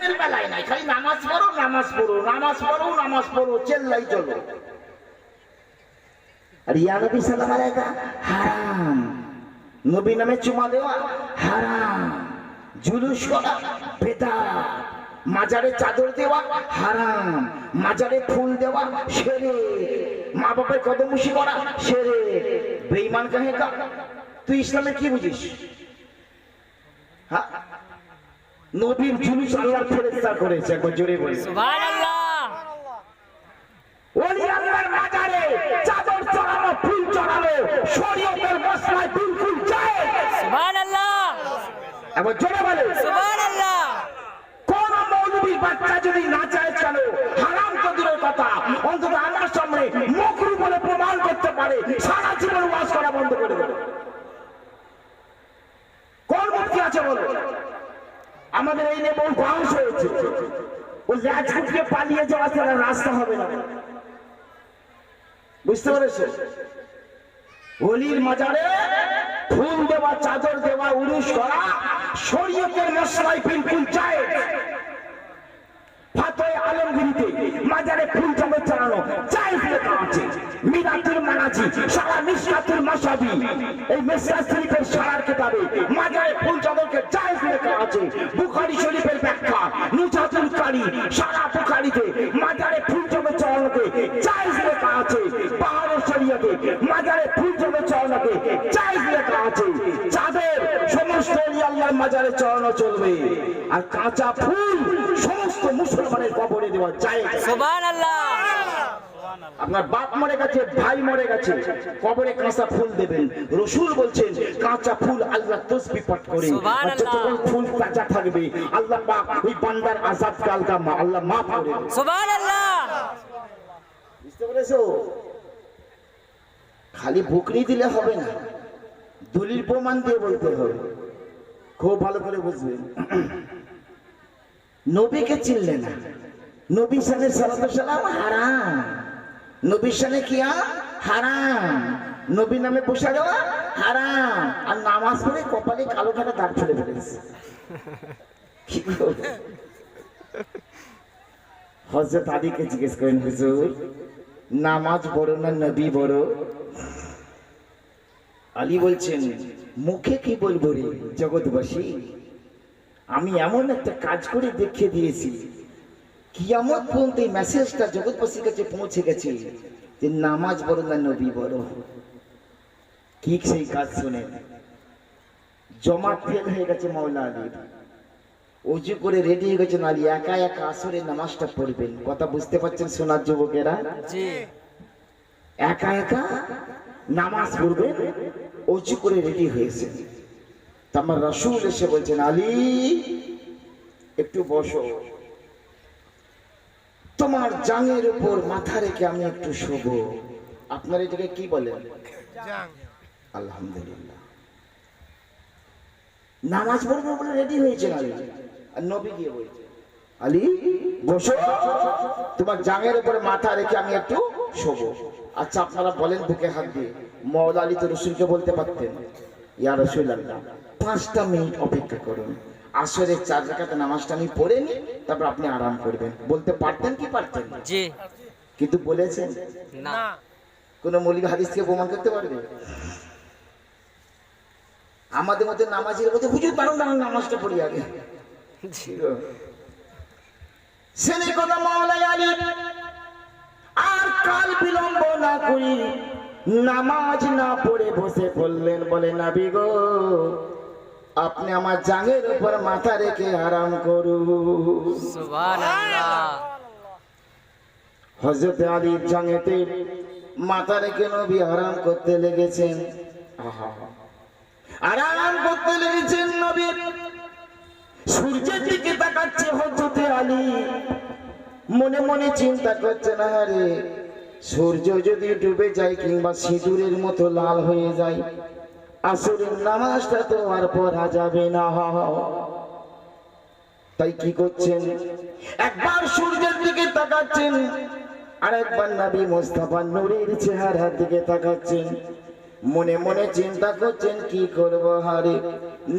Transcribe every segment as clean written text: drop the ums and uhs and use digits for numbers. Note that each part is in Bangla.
বেলায় নাই, খালি নামাজ পড়ো নামাজ পড়ো নামাজ পড়ো নামাজ পড়ো চেল্লাই চলো। আর ইয়া নবী সাল্লাল্লাহু আলাইহি ওয়াসাল্লাম হারাম, নবী নামে চুমা দেওয়া হারাম, জুলুস করা বেদাত, মাজারে চাদর দেওয়া হারাম, মাজারে ফুল দেওয়া শিরক, মা বাবার কদমুশি করা শিরক। বেঈমান কাহেকা, তুই ইসলামে কি বুঝিস? হ্যাঁ, নবীর জুলুস আল্লাহর ফেরেশতা করেছে, একবার জোরে বলি সুবহানাল্লাহ। ওলি আল্লাহর মাজারে চাদর চড়ানো ফুল চড়ানো শরীয়তের মসলায় বিলকুল জায়েজ সুবহানাল্লাহ, একবার জোরে বলি সুবহানাল্লাহ। কোন মৌলবীর বাচ্চা যদি না চায় চলো হারাম তো দূরের কথা, অন্তত আমার সামনে মাকরুহ বলে প্রমাণ করতে পারে, সারা জীবন ওয়াজ করা বন্ধ করে দেবে। কোন মুক্তি আছে বলো? আমাদের এই নিয়ে বহু বয়স হয়েছে, ওই রাজপুতকে পালিয়ে যাওয়া ছাড়া রাস্তা হবে না, বুঝতে পেরেছ? ওলির মাজারে ফুল দেওয়া চাদর দেওয়া উরুস করা শরীয়তের মসলায় বিলকুল জায়েজ। ফাতোয়া আলমগীরিতে মাজারে ফুল চাদর চালানো জায়েজ লেখা আছে। মিরাতুল মানাজি সারা মিশকাতুল মাসাবি এই মিশকাত শরীফের সারার কিতাবে মাজারে ফুল চাদরকে জায়েজ লেখা আছে। বুখারী শরীফের ব্যাখ্যা নুজাতুল কারি সারা বুখারীতে মাজারে ফুল চাদর চালানোকে জায়েজ লেখা আছে। বাহারে শরীয়তে মাজারে ফুল চাদর চালানোকে জায়েজ লেখা আছে। চাদর সমস্ত ওলি আল্লাহর মাজারে চড়ানো চলবে, আর কাঁচা ফুল সমস্ত মুসলমানের কবরে দেওয়া জায়েজ সুবহানাল্লাহ। আপনার বাপ মরে গেছে, ভাই মরে গেছে, কবরে কাঁচা ফুল দেবেন। রাসূল বলছেন কাঁচা ফুল আল্লাহ তাসবিহ পাঠ করে, যতক্ষণ ফুল কাঁচা থাকবে আল্লাহ পাক ওই বান্দার আযাব কালকা আল্লাহ মাফ করে দেবে সুবহানাল্লাহ। বুঝতে পেরেছো? খালি ভুকরি দিলে হবে না, দলিল প্রমাণ দিয়ে বলতে হবে। খুব ভালো করে বুঝবেন। নবীকে চিনলে না, নবী সালে সালাতু সালাম হারাম, নবীর সামনে কি হারাম, নবী নামে বসে দেওয়া হারাম, আর নামাজ পড়ে কপালে কালো কাটা দাগ ফেলে ফেলেছে। হযরত আলীকে জিজ্ঞেস করেন, হুজুর নামাজ বড় না নবী বড়? আলী বলছেন, মুখে কি বলবো রে জগৎবাসী, আমি এমন একটা কাজ করে দেখিয়ে দিয়েছি কিয়ামত পর্যন্ত এই মেসেজটা জগৎবাসীর কাছে পৌঁছে গেছে যে নামাজ বড় না নবী বড়। ঠিক সেই কাজ শুনে জমাট ফেল হয়ে গেছে মাওলা আলীর, ওযু করে রেডি হয়ে গেছেন আলী, একা একা আসরের নামাজটা পড়বেন। কথা বুঝতে পারছেন সোনার যুবকেরা? জি, একা একা নামাজ পড়বেন, ওযু করে রেডি হয়েছে। আমার রাসূল এসে বলছেন, আলী একটু বসো, তোমার জাঙের উপর মাথা রেখে আমি একটু শোবো। আপনার এটাকে কি বলেন? আলহামদুলিল্লাহ। নামাজ পড়বো বলে রেডি হয়েছেন আলী, আর নবী গিয়ে বলছে, আলী বসো, তোমার জাঙের উপর মাথা রেখে আমি একটু শোবো। আচ্ছা আপনারা বলেন বুকে হাত দিয়ে, মাওলা আলী তো রাসূলকে বলতে পারতেন, ইয়া রাসূলুল্লাহ 5টা মিনিট অপেক্ষা করুন, আসরের 4 রাকাত নামাজটা আমি পড়ে নি, তারপর আপনি আরাম করবেন। বলতে পারতেন কি পারতেন? জি। কিন্তু বলেছেন না। কোন মৌলিক হাদিসকে প্রমাণ করতে পারবে? আমাদের মধ্যে নামাজের মধ্যে হুজুর দাঁড়ান দাঁড়ান নামাজটা পড়ি আগে। সেনে কথা মাওলা আলী আর কাল বিলম্ব না করি নামাজ না পড়ে বসে পড়লেন। বলে নবী গো, আপনি আমার জাঙের উপর মাথা রেখে আরাম করুন। সুবহানাল্লাহ। হযরত আলীর জাঙেতে মাথা রেখে নবী আরাম করতে লেগেছেন। আরাম করতে লেগেছেন নবী। সূর্যের দিকে তাকাচ্ছে হযরত আলী, মনে মনে চিন্তা করছেন, আরে সূর্য যদি ডুবে যায় কিংবা সিঁদুরের মতো লাল হয়ে যায়, আসরের নামাজটা তো আর পড়া যাবে না। তাই কি করছেন, একবার সূর্যের দিকে তাকাচ্ছেন, আর একবার নবী মুস্তাফা নূরের চেহারার দিকে তাকাচ্ছেন। মনে মনে চিন্তা করছেন কি করব, হারে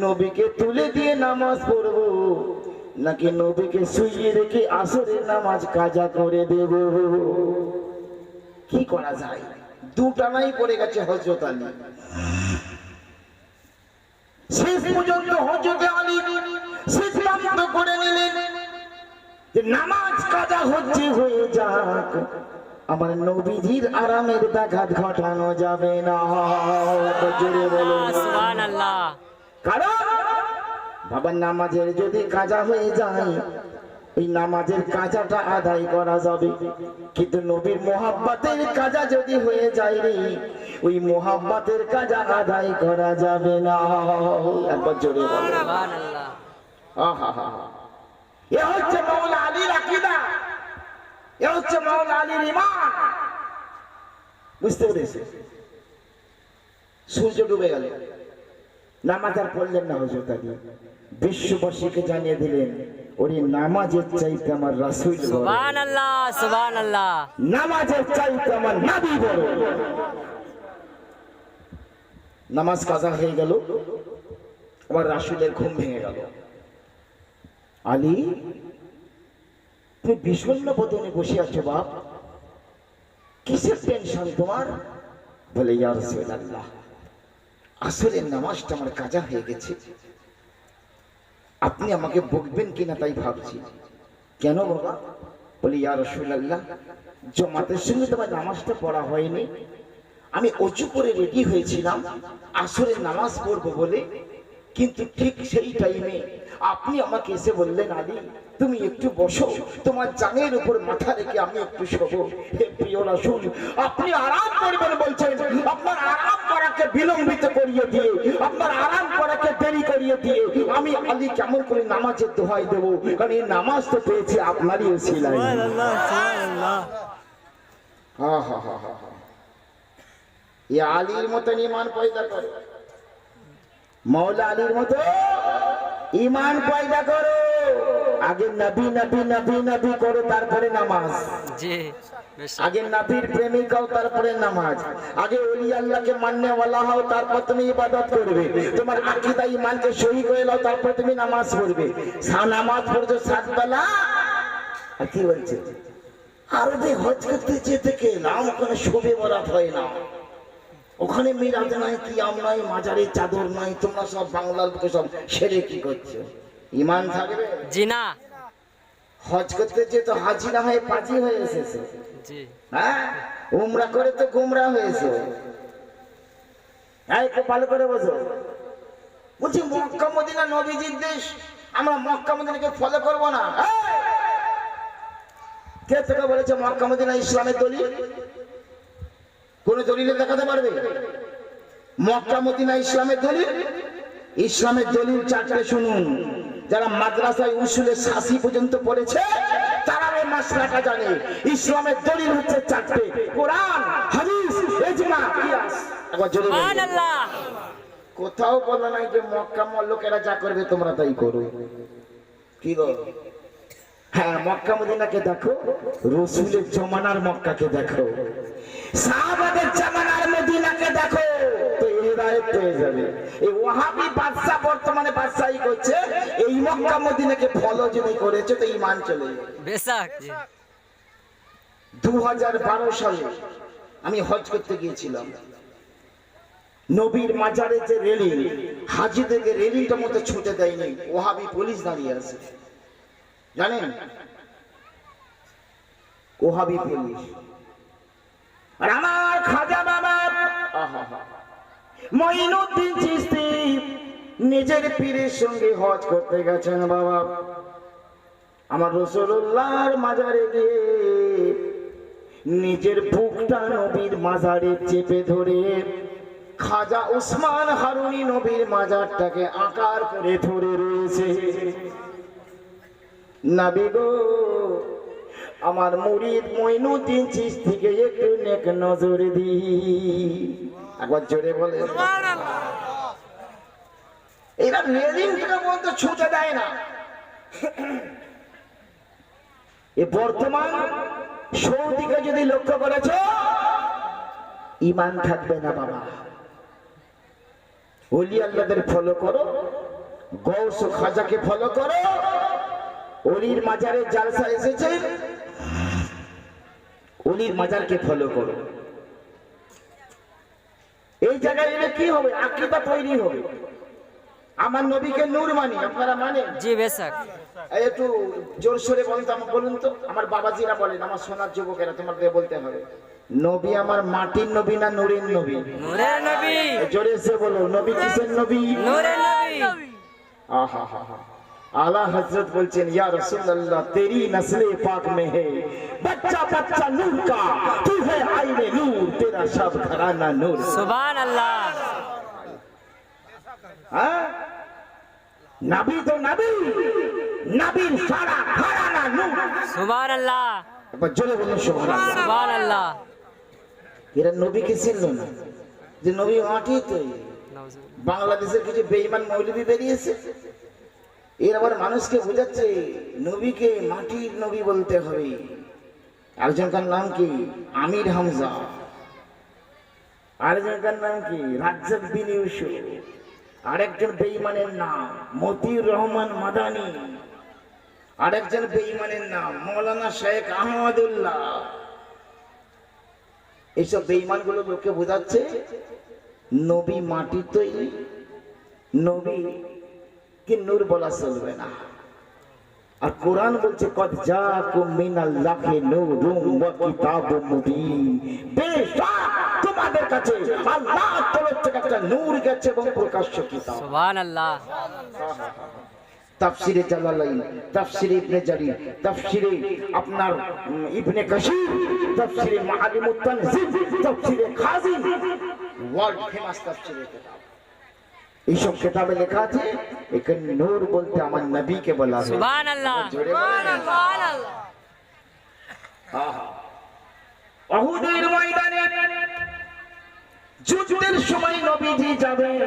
নবীকে তুলে দিয়ে নামাজ পড়বো নাকি নবীকে শুইয়ে রেখে আসরের নামাজ কাজা করে দেব? কি করা যায়? দুটানাই পড়ে গেছে হযরত আলী। শেষ পর্যন্ত হযরত আলী সিদ্ধান্ত করে নিলেন যে নামাজ কাজা হচ্ছে হয়ে যাক, আমার নবীজির আরামের ব্যাঘাত ঘটানো যাবে না। জোরে বলুন সুবহানাল্লাহ। কারণ বাবা নামাজের যদি কাজা হয়ে যায় ওই নামাজের কাজাটা আদায় করা যাবে, কিন্তু নবীর মোহাব্বতের কাজা যদি হয়ে যায় রে ওই মোহাব্বতের কাজা আদায় করা যাবে না। একবার জোরে বলুন সুবহানাল্লাহ। আহা, এ হচ্ছে মাওলা আলীর আকীদা, এ হচ্ছে মাওলা আলীর ঈমান। বুঝতে পেরেছে? সূর্য ডুবে গেল, নামাজ আর পড়লেন না হযরত আলী। বিশ্ববাসীকে জানিয়ে দিলেন ওরে নামাজের চাইতে আমার রাসূল বড়। সুবহানাল্লাহ সুবহানাল্লাহ। নামাজের চাইতে আমার নবী বড়। নামাজ কাজা হয়ে গেল, আমার রাসূলের ঘুম ভেঙে গেল। আলী, তুমি বিষণ্ণ বদনে বসে আছো বাপ, কিসের টেনশন তোমার? বলে ইয়া রাসূলুল্লাহ, আসরের নামাজটা আমার কাজা হয়ে গেছে, আপনি আমাকে বকবেন কিনা তাই ভাবছি। কেন বাবা? বলে ইয়া রাসূলুল্লাহ, জামাতের সঙ্গে তোমার নামাজটা পড়া হয়নি, আমি ওযু করে রেডি হয়েছিলাম আসরের নামাজ পড়বো বলে, কিন্তু ঠিক সেই টাইমে আপনি আমাকে এসে বললেন আলী তুমি একটু বসো, তোমার জানের উপর মাথা রেখে আমি একটু শোবো। হে প্রিয় রাসূল, আপনি আরাম করবেন বলছেন, আপনার আরাম করাকে বিলম্বিত করিয়ে দিয়ে, আপনার আরাম করাকে দেরি করিয়ে দিয়ে আমি আলী কেমন করে নামাজের দোহাই দেবো? কারণ এই নামাজ তো পেয়েছি আপনারই ওসিলায়। সুবহানাল্লাহ সুবহানাল্লাহ। হা এ আলীর মতন ঈমান পয়দা করো, মাওলা আলীর মতো ঈমান পয়দা করো। আগে নবী নবী নবী নবী করো, তারপরে নামাজ। জি, আগে নবীর প্রেমিক হও, তারপরে নামাজ। আগে ওলি আল্লাহকে মাননে ওয়ালা হও, তারপর তুমি ইবাদত করবে। তোমার আকীদা ঈমানকে সহি করে নাও, তারপর তুমি নামাজ পড়বে। নামাজ পড়ছো 7 বেলা। আর কি বলছে? আরবে হজ করতে যেতে কে নাম, ওখানে শোবে বরাত হয় না, ওখানে মিলাদ নাই, কিয়াম নাই, মাজারের চাদর নাই, তোমরা সব বাংলার বুকে সব সেরে কি করছো? ঈমান থাকবে? জি না। হজ করতে যে তো হাজি না হয়ে পাজি হয়ে এসেছে, জি হ্যাঁ, উমরা করে তো গুমরা হয়েছে। এই খুব ভালো করে বোঝো। বলছি মক্কা মদিনা নবীজির দেশ, আমরা মক্কা মদিনাকে ফলো করব না। কে থেকে বলেছে মক্কা মদিনা ইসলামের দলিল? কোন দলিলে দেখাতে পারবে? মক্কা মদিনা ইসলামের দলিল? ইসলামের দলিল 4টে শুনুন। যারা মাদ্রাসায় উসুলে শাসি পর্যন্ত পড়েছে তারা এই মাসলাটা জানে। ইসলামের দলিল হচ্ছে 4টে, কোরআন, হাদিস, ইজমা, কিয়াস। একবার জোরে সুবহানাল্লাহ। কোথাও বলা নাই যে মক্কা লোকেরা যা করবে তোমরা তাই করো। কি গো? হ্যাঁ, মক্কা মদিনাকে দেখো, রাসূলের জামানার মক্কাকে দেখো, সাহাবাদের জামানার মদিনাকে দেখো, তো হিদায়াত পেয়ে যাবে। এই ওয়াহাবি বাদশা বর্তমানে বাদশাহী করছে, এই মক্কা মদিনাকে ফলো যদি করেছে তো ঈমান চলে যাবে। বেশক। 2012 সালে আমি হজ করতে গিয়েছিলাম। নবীর মাজারে যে রেলিং, হাজীদেরকে রেলিংটা মতো ছুটে দেয়নি, ওয়াহাবি পুলিশ দাঁড়িয়ে আছে, জানেন? ওয়াহাবি পুলিশ। আর আমার খাজা বাবা মঈনুদ্দিন চিশতি নিজের পীরের সঙ্গে হজ করতে গেছেন বাবা। আমার রাসূলুল্লাহর মাজারে গিয়ে নিজের বুকটা নবীর মাজারে চেপে ধরে খাজা উসমান হারুনি নবীর মাজারটাকে আকার করে ধরে রয়েছে। নবী গো, আমার মুরিদ মঈনুদ্দিন চিশতিকে একটু নেক নজর দি। একবার জোরে বলে সুবহানাল্লাহ। এরা রেলিংটা বলতে ছুটে দেয় না। এ বর্তমান সৌদিকে যদি লক্ষ্য করেছ, ঈমান থাকবে না বাবা। ওলি আল্লাহদের ফলো করো, গৌস খাজাকে ফলো করো, অলির মাজারে জালসা এসেছে, অলির মাজারকে ফলো করো। এই জায়গায় এলে কি হবে? আকীদা তৈরি হবে। আমার নবীকে নূর মানি, আপনারা মানেন? জি বেশক। একটু জোর সোরে বলুন তো, আমার বাবাজিরা বলেন, আমার সোনার যুবকেরা, তোমাদের বলতে হবে, নবী আমার মাটির নবী না নূরের নবী? নূরের নবী। জোরে সে বলো, নবী কিসের নবী? নূরের নবী। আহা হা হা। आला हजरत बोलছেন, या रसूल अल्लाह तेरी नस्ले पाक में है बच्चा बच्चा नूर का, तू है आईने नूर, तेरा सब घराना नूर। सुभान अल्लाह। हाँ, नबी तो नबी, नबीर सारा घराना नूर। सुभान अल्लाह। এবার জোরে বলুন সুবহান আল্লাহ। सुभान अल्लाह। এরা নবীকে চিনলো না, যে নবী মাটি তৈরি। বাংলাদেশের কিছু বেঈমান মৌলবি বেরিয়েছে, এর আবার মানুষকে বোঝাচ্ছে নবীকে মাটির নবী বলতে হবে। একজনকার নাম কি আমির হামজা, আরেকজনকার নাম কি রাজ্জাক বিন ইউসুফ, আরেকজন বেঈমানের নাম মতিউর রহমান মাদানী, আরেকজন বেঈমানের নাম মৌলানা শেখ আহমদুল্লাহ। এইসব বেঈমান গুলো লোককে বোঝাচ্ছে নবী মাটি তৈরি, নবী কি নূর বলা চলবে না। আর কোরআন বলছে কদ জাকুম মিনাল্লাহি নূরুম ওয়া কিতাবুম মুবিন, বেশক তোমাদের কাছে আল্লাহর তরফ থেকে একটা নূর গেছে এবং প্রকাশ্য কিতাব। সুবহানাল্লাহ। তাফসিরে জালালাইন, তাফসিরে ইবনে জারির, তাফসিরে আপনার ইবনে কাসির, তাফসিরে মাআলিমুত তানজিল, তাফসিরে খাজি, ওয়ার্ল্ড ফেমাস তাফসিরে কিতাব। এইসব কিতাবে লেখা আছে এখানে নূর বলতে আমার নবীকে বলা হয়। সুবহানাল্লাহ। সুবহানাল্লাহ। উহুদের ময়দানে যুদ্ধের সময় নবীজি যাবেন,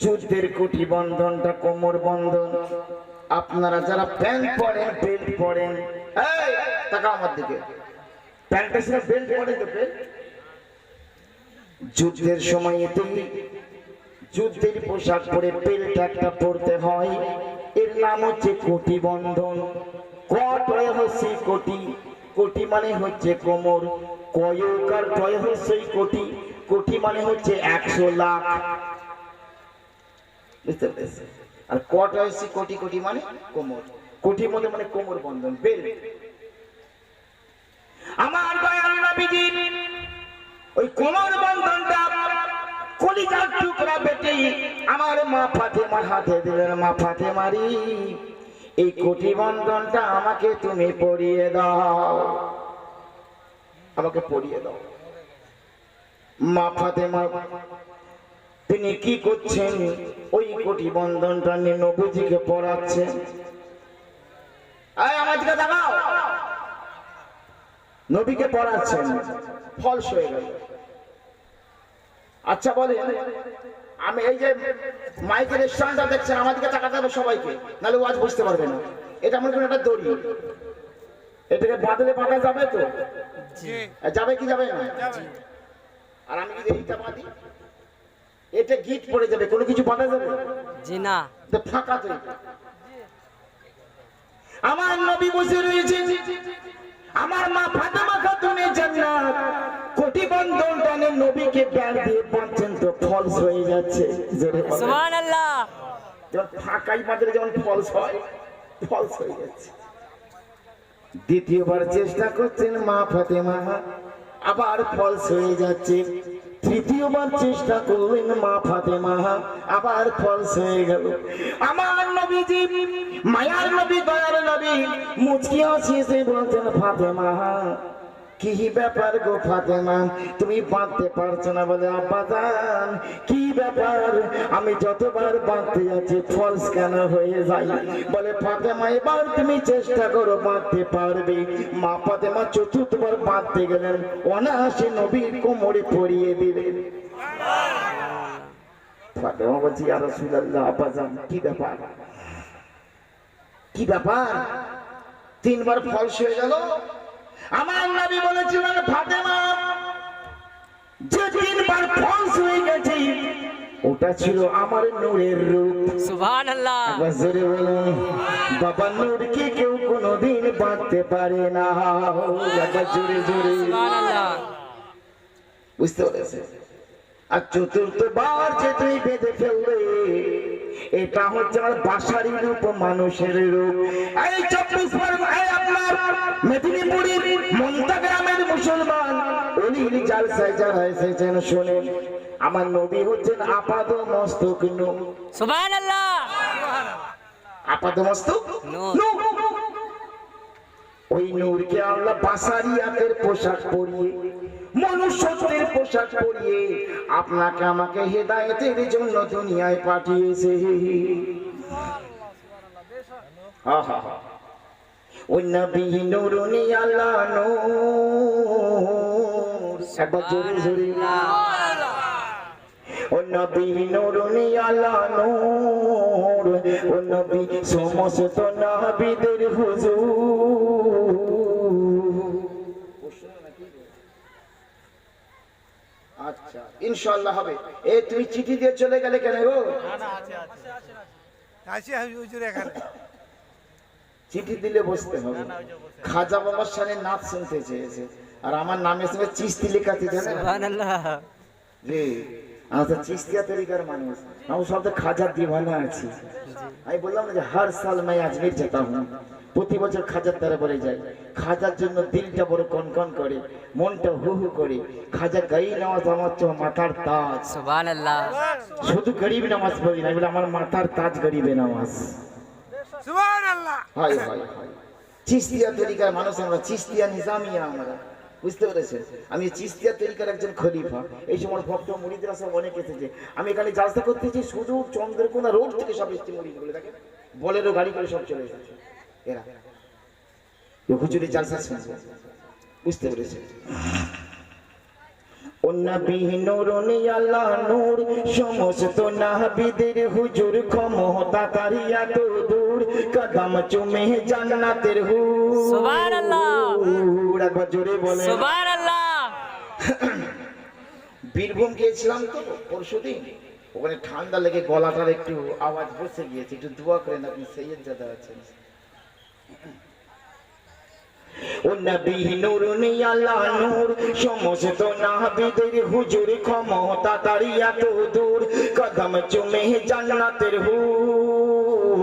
যুদ্ধের কুটি বন্ধনটা কোমর বন্ধন। আপনারা যারা প্যান্ট পরেন, বেল্ট পরেন, এই তাকাও আমার দিকে, প্যান্টের সাথে বেল্ট পরে তো বেল্ট। যুদ্ধের সময় এতেই যুদ্ধের পোশাক পরে বেল্ট একটা পরতে হয়, এর নাম হচ্ছে কোটি বন্ধন। কট হচ্ছে কোটি, কোটি মানে হচ্ছে কোমর, কয়কার টয় হচ্ছে কোটি, কোটি মানে হচ্ছে 100 লাখ, বুঝতে পেরেছে? আর কট হচ্ছে কোটি, কোটি মানে কোমর, কোটি মানে কোমর বন্ধন, বেল্ট। আমার দয়াল নবীজি ওই কোমর বন্ধনটা কলিজার টুকরা বেটে আমার মা ফাতেমার হাতে দিলেন। মা ফাতেমারি এই কোটি বন্ধনটা আমাকে তুমি পরিয়ে দাও, আমাকে পরিয়ে দাও। মা ফাতেমা তিনি কি করছেন? ওই কোটি বন্ধনটা নিয়ে নবীজিকে পরাচ্ছেন। আমার দিকে তাকাও, নবীকে পরাচ্ছেন, ফলস হয়ে গেল। আচ্ছা বলেন, আমি এই যে মাইকের স্ট্যান্ডটা দেখছেন, আমার দিকে তাকাতে হবে সবাইকে, নাহলে ওয়াজ বুঝতে পারবে না। এটা মনে করেন একটা দড়ি, এটাকে বাঁধলে বাঁধা যাবে তো? যাবে কি যাবে না? আর আমি যদি এইটা বাঁধি, এটা গিট পড়ে যাবে, কোনো কিছু বাঁধা যাবে? জি না, ফাঁকা তো। আমার নবী বসে রয়েছে, আমার মা ফাতেমা খাতুনের জান্নাত কোটি বন্ধন টানে নবীকে ব্যাগ দিয়ে বাঁধছেন, তো ফলস হয়ে যাচ্ছে। সুবহানাল্লাহ। যখন ফাঁকাই বাঁধলে যেমন ফলস হয়, ফলস হয়ে যাচ্ছে। দ্বিতীয়বার চেষ্টা করছেন মা ফাতেমা, আবার ফলস হয়ে যাচ্ছে। তৃতীয়বার চেষ্টা করলেন মা ফাতেমা, আবার ফলস হয়ে গেল। আমার নবীজি মায়ার নবী, দয়ার নবী মুচকি হাসিয়ে বলছেন, ফাতেমা কি ব্যাপার গো ফাতেমা, তুমি বাঁধতে পারছো না? বলে আব্বাজান কি ব্যাপার, আমি যতবার বাঁধতে যাচ্ছি ফলস কেন হয়ে যায়? বলে ফাতেমা এবার তুমি চেষ্টা করো, বাঁধতে পারবে। মা ফাতেমা চতুর্থবার বাঁধতে গেলেন, অনায়াসে নবীর কোমরে পরিয়ে দিলেন। ফাতেমা বলছি, ইয়া রাসূলুল্লাহ, আব্বাজান কি ব্যাপার, কি ব্যাপার? তিনবার ফলস হয়ে গেল। আমার নবী বলেছিলেন, ফাতেমা যে তিনবার ফলস হয়ে গেছে ওটা ছিল আমার নূরের রূপ। সুবহান আল্লাহ একবার জোরে বলুন, বাবা নূরকে কেউ কোনোদিন বাঁধতে পারে না। একবার জোরে জোরে সুবহান আল্লাহ বুঝতে পেরেছে। আর চতুর্থবার যে তুই বেঁধে ফেলবে, এটা হচ্ছে আমার বাসারি রূপ, মানুষের রূপ। এই 24 পরগনায় আপনার মেদিনীপুরের মন্তা গ্রামের মুসলমান অলির জালসায় যারা এসেছেন শোনেন, আমার নবী হচ্ছেন আপাদ মস্তক নূর। সুবহান আল্লাহ আপাদ মস্তক নূর। নূর। ওই নূরকে আল্লাহ বাসারিয়াতের পোশাক পরিয়ে, মনুষ্যত্বের পোশাক পরিয়ে আপনাকে আমাকে হেদায়েতের জন্য দুনিয়ায় পাঠিয়েছে। আহা, ওই নবী নূরুনি আল্লাহ নূর। একবার জোরে জোরে, ও নবী নূরুনি আল্লাহ নূর, ও নবী সমস্ত নবীদের হুজুর। আচ্ছা ইনশাআল্লাহ হবে। এই তুমি চিঠি দিয়ে চলে গেলে কেন গো? চিঠি দিলে বসতে হবে। খাজা বাবার সামনে নাচ শুনতে চেয়েছে, আর আমার নামের সঙ্গে চিস্তি লেখা আছে জানেন? সুবহানাল্লাহ জি, আমি তো চিস্তিয়া তরিকার মানুষ, আমি সব তো খাজার দিওয়ানা আছি। আমি বললাম না যে হর সাল मैं আজমির যেতা হুঁ, প্রতি বছর খাজার দরবারে যাই। খাজার জন্য দিলটা বড় কনকন করে, মনটা হু হু করে। খাজা গাই নামাজ আমার হচ্ছে মাথার তাজ। সুবহানাল্লাহ শুধু গরিব নামাজ পড়ি না, বলে আমার মাথার তাজ গরিবে নামাজ। সুবহানাল্লাহ হয় হয় হয়। চিস্তিয়া তরিকার মানুষ আমরা, চিস্তিয়া নিজামিয়া আমরা, বুঝতে পেরেছেন? আমি চিস্তিয়া তরিকার একজন খলিফা। এই সময় ভক্ত মুরিদরা সব অনেক এসেছে। আমি এখানে জালসা করতেছি, শুধু চন্দ্রকোনা রোড থেকে সব এসছে মুরিদগুলো, দেখেন বলেরও গাড়ি করে সব চলে এসেছে। এরা হুজুরি জালসা শুনছে, বুঝতে পেরেছেন? ও নবী নূরুনি আল্লাহ নূর, সমস্ত নবীদের হুজুর, ক্ষমতা তারিয়া তো দূর, কদম চুমে জান্নাতের হুর। সুবহানাল্লাহ একবার জোরে বলেন সুবহানাল্লাহ। বীরভূম গিয়েছিলাম তো পরশুদিন, ওখানে ঠান্ডা লেগে গলাটার একটু আওয়াজ বসে গিয়েছে, একটু দোয়া করেন আপনি সৈয়দ জাদা আছেন। ও নবী নূরুনি আল্লাহ নূর, সমস্ত নবীদের হুজুর, ক্ষমতা তারিয়া তো দূর, কদম চুমে জান্নাতের হুর।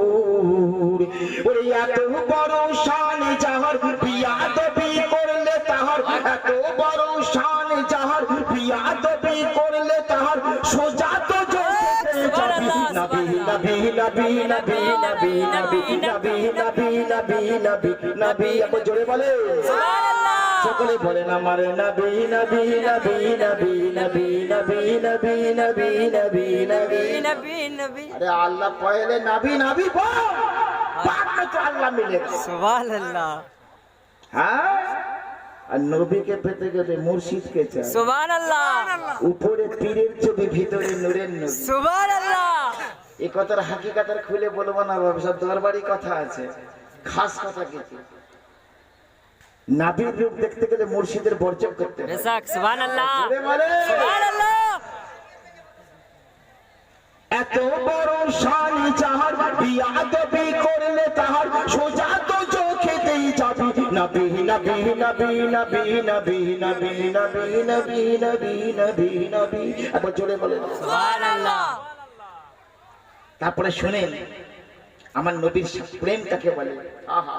ওরে এত বড় শান যাহার, বিয়াদবি করলে তাহার, এত বড় শান যাহার, বিয়াদবি করলে তাহার, সোজা তো নবী নবী নবী নবী নবী নবী নবী নবী নবী নবী নবী। আপনি জোরে বলে সুবহানাল্লাহ সকলে বলেন আমার নবী নবী নবী নবী নবী নবী নবী নবী নবী নবী। নবী নবী अरे अल्लाह पहले नबी नबी बोल, बाद में तो अल्लाह मिलेगा। সুবহানাল্লাহ हाँ, আর নবীকে পেতে গেলে মুর্শিদকে চাই। সুবহানাল্লাহ উপরে পীরের ছবি, ভিতরে নূরের নবী। সুবহানাল্লাহ এই কথার হাকিকাতের খুলে বলবো না বাবা, সব দরবারি কথা আছে, খাস কথা কিছু। নাবির রূপ দেখতে গেলে মুর্শিদের বর্জন করতে হয়। বেশক সুবহানাল্লাহ জোরে বলে। সুবহানাল্লাহ। এত বড় শান যাহার, বিয়াদবি করলে তাহার, সোজা তো চোখেতেই যাবি। নবী নবী নবী নবী নবী নবী নবী নবী নবী নবী নবী। একবার জোরে বলে সুবহানাল্লাহ। তারপরে শুনেন আমার নবীর প্রেম কাকে বলে। আহা,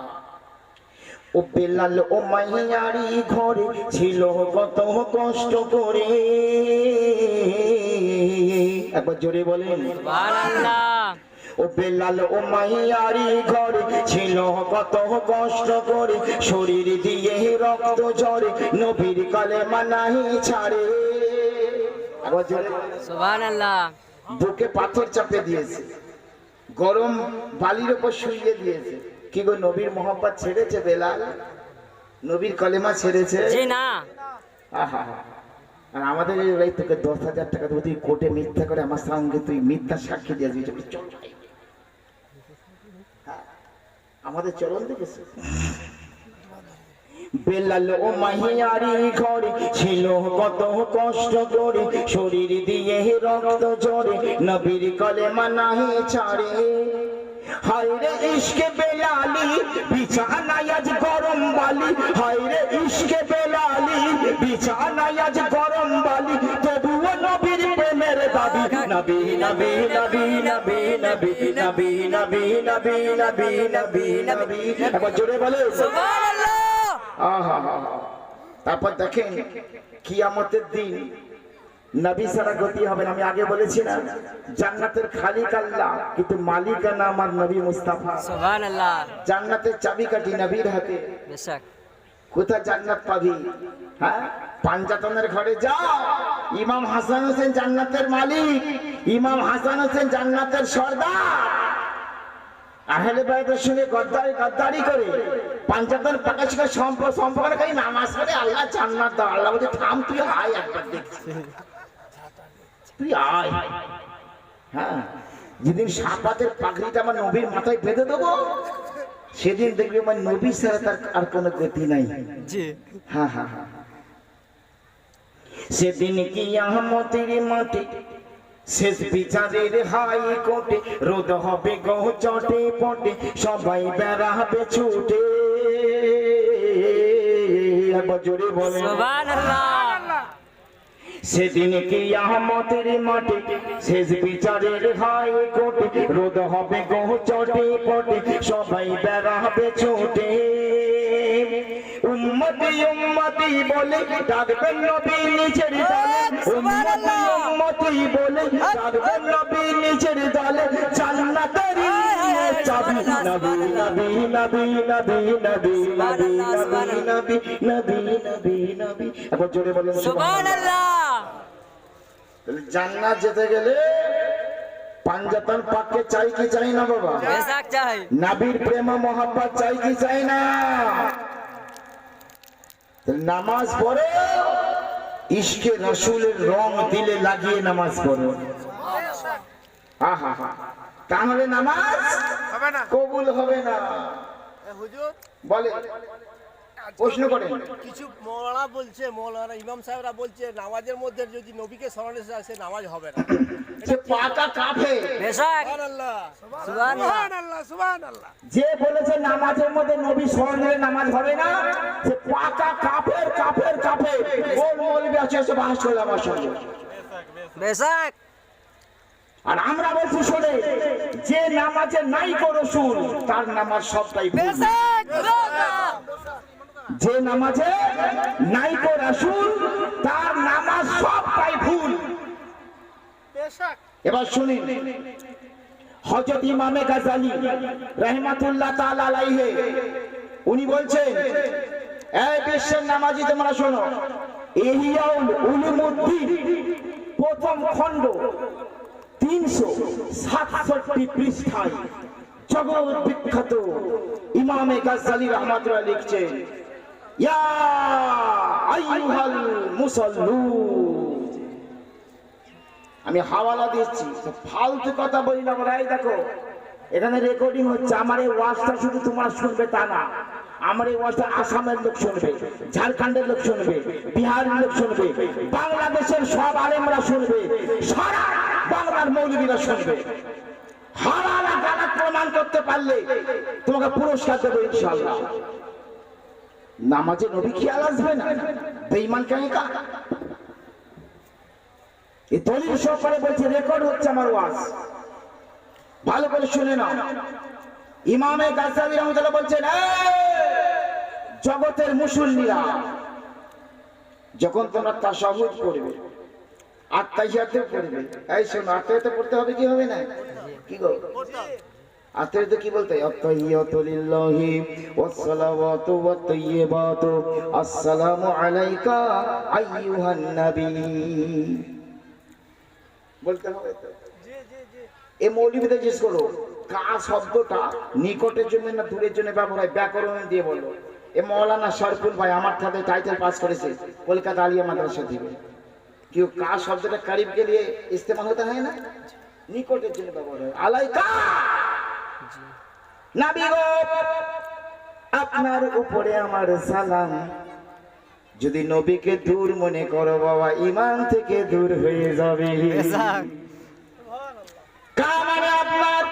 ও বেলাল ও মাইয়ারি ঘরে ছিল কত কষ্ট করে। একবার জোরে বলেন সুবহানাল্লাহ। ও বেলাল ও মাইয়ারি ঘরে ছিল কত কষ্ট করে, শরীর দিয়ে রক্ত ঝরে, নবীর কালেমা নাহি ছাড়ে। একবার জোরে সুবহানাল্লাহ। বুকে পাথর চাপে দিয়েছে, গরম বালির উপর শুইয়ে দিয়েছে। কি গো নবীর মোহাম্মত ছেড়েছে বেলাল? নবীর কলেমা ছেড়েছে? জি না। আহা, আর আমাদের এই তোকে 10,000 টাকা দেবো, তুই কোর্টে মিথ্যা করে আমার সঙ্গে তুই মিথ্যা সাক্ষী দিয়ে দিবি। চল, আমাদের চলন দেখেছে। বেলাল ও মাহিয়ারি ঘরে ছিল কত কষ্ট করে, শরীর দিয়ে রক্ত ঝরে, নবীর কলেমা নাহি ছাড়ে। হায়রে ইশকে বেলালি বিছানায় আজ গরম বালি, হায়রে ইশকে বেলালি বিছানায় আজ গরম বালি, তবুও নবীর প্রেমের দাবি। নবী নবী নবী নবী নবী নবী নবী নবী নবী নবী নবী, একবার জোরে বলে সুবহানাল্লাহ। আহা। তারপর দেখেন কিয়ামতের দিন নবী ছাড়া গতি হবে না। আমি আগে বলেছি না, জান্নাতের খালিক আল্লাহ কিন্তু মালিকানা আমার নবী মুস্তাফা। সুবহানাল্লাহ। জান্নাতের চাবিকাঠি নবীর হাতে। বেশক। কোথায় জান্নাত পাবি? হ্যাঁ, পাঞ্জাতনের ঘরে যাও, ইমাম হাসান হোসেন জান্নাতের মালিক, ইমাম হাসান হোসেন জান্নাতের সর্দার। আহলে বাইতের সঙ্গে গদ্দারি করে পাঞ্জাতন প্রকাশিকা সম্পর্ক করে নামাজ পড়ে আল্লাহ জান্নাত দাও। আল্লাহ বলছে থাম, তুই আয় একবার দেখছি, তুই আয়। হ্যাঁ, যেদিন সাপাতের পাগড়িটা আমার নবীর মাথায় বেঁধে দেবো, সেদিন দেখবি আমার নবী ছাড়া তার আর কোনো গতি নাই। হ্যাঁ হ্যাঁ হ্যাঁ, সেদিন কিয়ামতের মাঠে শেষ বিচারের হাই কোর্টে, রোদ হবে গো চটে পটে, সবাই বেড়াবে ছুটে। একবার জোরে বলে সুবহানাল্লাহ। সেদিন কিয়ামতের মাঠে শেষ বিচারের হাই কোর্টে, রোদ হবে গো চটে পটে, সবাই বেড়াবে ছুটে। উম্মতি উম্মতি বলে ডাকবেন নবী নিচের দলে, উম্মতি উম্মতি বলে ডাকবেন নবী নিচের দলে, জান্নাতের চাবি নবী নবী নবী নবী নবী নবী নবী নবী নবী নবী। একবার জোরে বলেন সুবহানাল্লাহ। জান্নাত যেতে গেলে পাঞ্জাতন পাককে চাই কি চাই না বাবা? বেশক চাই। নবীর প্রেম মোহাম্মত চাই কি চাই না? নামাজ পড়ো, ইশকে রাসূলের রং দিলে লাগিয়ে নামাজ পড়ো। আহা হা, তাহলে নামাজ হবে না। কবুল হবে না। হুজুর বলে প্রশ্ন করেন। কিছু মৌলানা বলছে, মৌলানা ইমাম সাহেবরা বলছে নামাজের মধ্যে যদি নবীকে স্মরণে সে নামাজ হবে না। যে পাকা কাফের, বেশক। সুবহানাল্লাহ। সুবহানাল্লাহ সুবহানাল্লাহ। যে বলেছে নামাজের মধ্যে নবী স্মরণ দিলে নামাজ হবে না, সে পাকা কাফের কাফের কাফের। কোন মৌলবি আছে এসে বাস করে আমার সঙ্গে? বেশক। আর আমরা বলছি শোনে, যে নামাজে নাই কো রাসূল তার নামাজ সবটাই ভুল। বেশক। যে নামাজে নাই কো রাসূল তার নামাজ সবটাই ভুল। এবার শুনি, হযরত ইমামে গাযালি রাহমাতুল্লাহ তাআলা আলাইহি উনি বলছেন, এই বিশ্বের নামাজি তোমরা শোনো, ইহইয়াউল উলুমুদ্দিন প্রথম খণ্ড 367 পৃষ্ঠায় জগৎ বিখ্যাত ইমামে গাযালি রাহমাতুল্লাহ লিখছেন, ইয়া আইয়ুহাল মুসাল্লুন। আমি হাওয়ালা দিচ্ছি, ফালতু কথা বলি না। এই দেখো, এখানে রেকর্ডিং হচ্ছে। আমার এই ওয়াজটা শুধু তোমরা শুনবে তা না, আমার এই ওয়াজটা আসামের লোক শুনবে, ঝাড়খণ্ডের লোক শুনবে, বিহারের লোক শুনবে, বাংলাদেশের সব আলেমরা শুনবে, সারা বাংলার মৌলবীরা শুনবে। হারালা গালা প্রমাণ করতে পারলে তোমাকে পুরস্কার দেবো ইনশাআল্লাহ। নামাজে নবী খেয়াল আসবে না? বেঈমান কাহিকা এই দলিল সহকারে বলছে, রেকর্ড হচ্ছে আমার ওয়াজ, ভালো করে শুনে নাও। ইমামে গাযালি রাহমাতুল্লাহ বলছেন, জগতের মুসল্লিরা যখন তোমরা তাশাহুদ করবে, আত্তাহিয়াতে পড়বে, এই শোনো, আত্তাহিয়াতে পড়তে হবে কি হবে না? কি গো আত্তাহিয়াতে কি বলতে? আত্তাহিয়াতু লিল্লাহি ওয়াস সালাওয়াতু ওয়াত তাইয়্যিবাতু আসসালামু আলাইকা আইয়ুহান নবী বলতে হবে তো। এই মৌলবীদের জিজ্ঞেস করো, কা শব্দটা নিকটের জন্য না দূরের জন্য ব্যবহার হয়? ব্যাকরণ দিয়ে বলো। এ মৌলানা শরফুল ভাই আমার সাথে টাইটেল পাস করেছে কলকাতা আলিয়া মাদ্রাসা থেকে। क्यों का शब्दটা करीब के लिए इस्तेमाल होता है ना, निकटेर जন্য ব্যবহার হয়। আলাইকা নবী গো আপনার উপরে আমার সালাম। যদি নবীকে দূর মনে করো বাবা, ঈমান থেকে দূর হয়ে যাবে। বেশক কার মানে আপনার,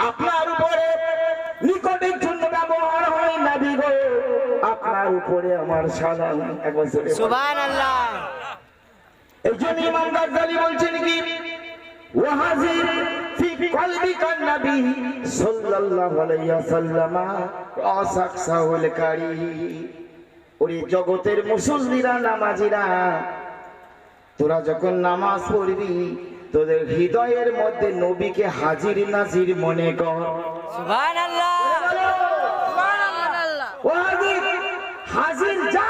আপনার উপরে নিকটের জন্য ব্যবহার হয় নবী গো, আপনার উপরে আমার সালাম। একবার জোরে বলো। সুবহানাল্লাহ। এই জন্য ইমাম গাজ্জালী বলছেন কি, ওয়াহাজির ফি কলবিকা নবী সাল্লাল্লাহু আলাইহি ওয়াসাল্লাম রাসাকসাহুল কারি। ওরে জগতের মুসল্লিরা, নামাজিরা, তোরা যখন নামাজ পড়বি তোদের হৃদয়ের মধ্যে নবীকে হাজির নাজির মনে কর। সুবহানাল্লাহ। ওয়াহাজির হাজির যা,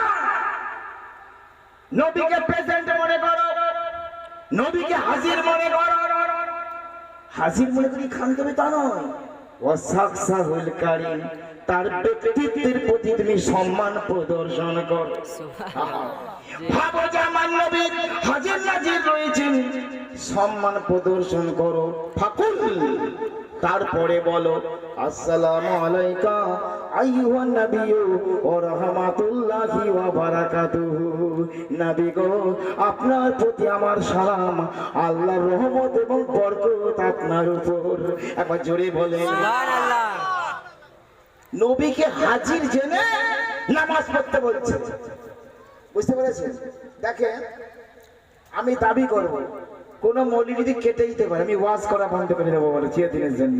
নবীকে প্রেজেন্ট মনে করো, নবীকে হাজির মনে করো। হাজির মনে করি খান দেবে তা নয়, ওয়াসাকসাহুল কারীম, তার ব্যক্তিত্বের প্রতি তুমি সম্মান প্রদর্শন করো। ভাবো যে আমার নবী হাজির নাজির রয়েছেন, সম্মান প্রদর্শন করো। ফাকুল, তারপরে বলো আসসালামু আলাইকা আইয়ুহান নাবিয়্যু ওয়া রাহমাতুল্লাহি ওয়া বারাকাতুহু। নবী গো, আপনার প্রতি আমার সালাম, আল্লাহর রহমত এবং বরকত আপনার উপর। একবার জোরে বলেন সুবহানাল্লাহ। নবীকে হাজির জেনে নামাজ পড়তে বলছে। বুঝতে পেরেছেন? দেখেন, আমি দাবি করব কোন মৌলবী যদি কেটে দিতে পারে, আমি ওয়াজ করা বন্ধ করে দেবো বলে চিরদিনের জন্য।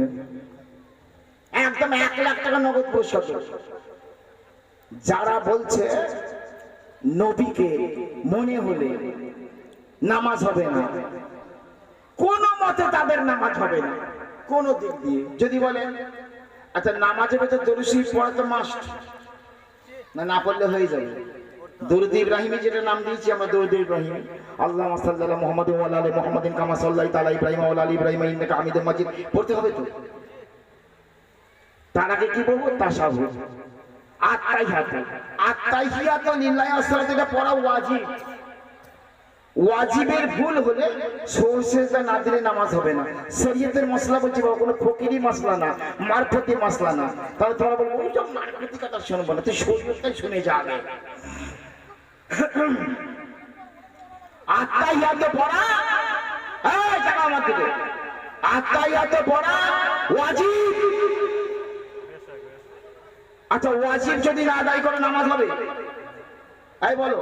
একদম 1 লাখ টাকা নগদ পুরস্কার। যারা বলছে নবীকে মনে হলে নামাজ হবে না, কোন মতে তাদের নামাজ হবে না, কোন দিক দিয়ে। যদি বলেন আচ্ছা নামাজের ভেতর দরুদ শরীফ পড়া তো মাস্ট, না পড়লে হয়ে যাবে। দরুদ ইব্রাহিমী যেটা নাম দিয়েছি আমরা, দরুদ ইব্রাহিম, আল্লাহুম্মা সাল্লি আলা মুহাম্মাদিন ওয়া আলা আলি মুহাম্মাদিন কামা সাল্লাইতা আলা ইব্রাহিম ওয়া আলা আলি ইব্রাহিম ইন্নাকা হামিদুম মাজিদ পড়তে হবে তো। তার আগে কি বলবো? তাশাহুদ, আত্তাহিয়াতু লিল্লাহি আসসালাতু, এটা পড়া ওয়াজিব। ওয়াজিবের ভুল হলে সরসেজদা না দিলে নামাজ হবে না। শরীয়তের মশলা বলছি বাবা, কোনো ফকিরি মশলা না, মারফতি মশলা না। তাহলে তোমরা বলবো ওই সব মারফতি কথা শুনবো না, তুই শরীয়তটাই শুনে যাবে। আত্তাহিয়াতু পড়া, এই টাকা আমার দিকে, আত্তাহিয়াতু পড়া ওয়াজিব। আচ্ছা ওয়াজিব যদি না আদায় করে নামাজ হবে? এই বলো,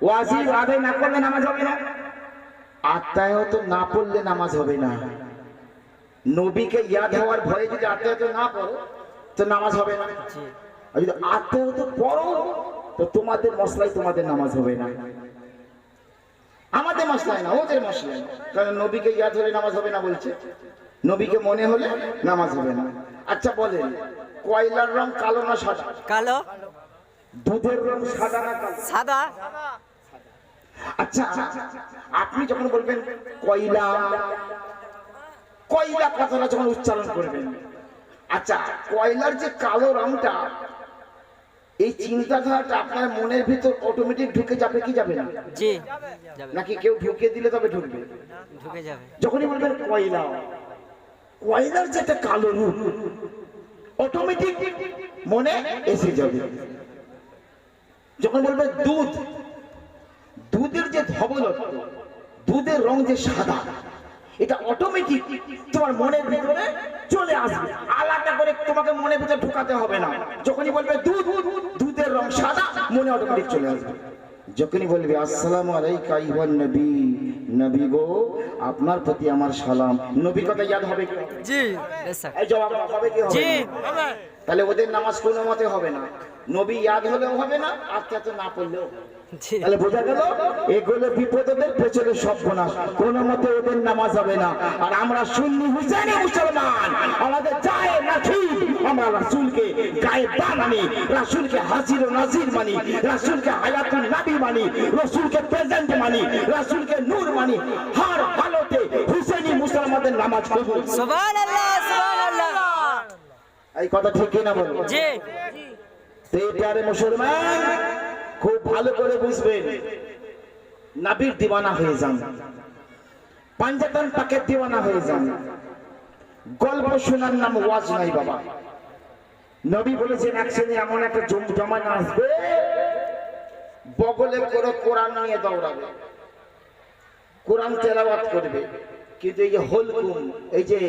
ওয়াজিব আদায় না করলে নামাজ হবে না? আত্তাহিয়াত না পড়লে নামাজ হবে না। নবীকে ইয়াদ হওয়ার ভয়ে যদি আত্তাহিয়াত না পড়ো তো নামাজ হবে না। আর যদি আত্তাহিয়াত পড়ো তো তোমাদের মশলায় তোমাদের নামাজ হবে না। আমাদের মশলায় না, ওদের মশলায়। কারণ নবীকে ইয়াদ হলে নামাজ হবে না বলছে, নবীকে মনে হলে নামাজ হবে না। আচ্ছা বলেন, কয়লার রং কালো না সাদা? কালো। দুধের রং সাদা না কালো? সাদা। আচ্ছা আপনি যখন বলবেন কয়লা, কয়লা কথাটা যখন উচ্চারণ করবেন, আচ্ছা কয়লার যে কালো রংটা, এই চিন্তাধারাটা আপনার মনের ভিতর অটোমেটিক ঢুকে যাবে কি যাবে না? জি যাবে। নাকি কেউ ঢুকিয়ে দিলে তবে ঢুকবে? ঢুকে যাবে। যখনই বলবেন কয়লা, কয়লার যে একটা কালো রূপ অটোমেটিক মনে এসে যাবে। যখন বলবে দুধ, দুধের যে ধবলত্ব, দুধের রং যে সাদা, এটা অটোমেটিক তোমার মনের ভিতরে চলে আসবে, আলাদা করে তোমাকে মনের ভিতরে ঢুকাতে হবে না। যখনই বলবে দুধ, দুধের রং সাদা, মনে অটোমেটিক চলে আসবে। যখনই বলবে আসসালামু আলাইকা আইয়ুহান নবী, নবী গো আপনার প্রতি আমার সালাম, নবীর কথা ইয়াদ হবে কি? জি বেশক। এই জবাব হবে কি? জি। হবে। তাহলে ওদের নামাজ কোনো মতে হবে না, নবী ইয়াদ হলেও হবে না, আত্মাতে না পড়লেও। জি। তাহলে বোঝা গেল এগুলো বিপদের পেছনে সর্বনাশ, কোনো মতে ওদের নামাজ হবে না। আর আমরা সুন্নি হুসাইনি মুসলমান, আমাদের যায় নাকি আমরা রাসূলকে গায়েব মানি, রাসূলকে হাজির ও নাজির মানি, রাসূলকে হায়াতুন নবী মানি, রাসূলকে প্রেজেন্ট মানি, রাসূলকে নূর মানি। হর হালতে হুসাইনি মুসলমানদের নামাজ কবুল। সুবহানাল্লাহ সুবহানাল্লাহ। এই কথা ঠিক কি না বলবো? জি। এই প্যারে মুসলমান খুব ভালো করে বুঝবেন, নবীর দিওয়ানা হয়ে যান, পাঞ্জাতন পাকের দিওয়ানা হয়ে যান। গল্প শোনার নাম ওয়াজ নাই বাবা, নবী বলেছেন এক শ্রেণী এমন একটা জমানা আসবে, বগলে করে কোরআন নিয়ে দৌড়াবে, কোরআন তেলাওয়াত করবে, কিন্তু এই যে হুলকুম, এই যে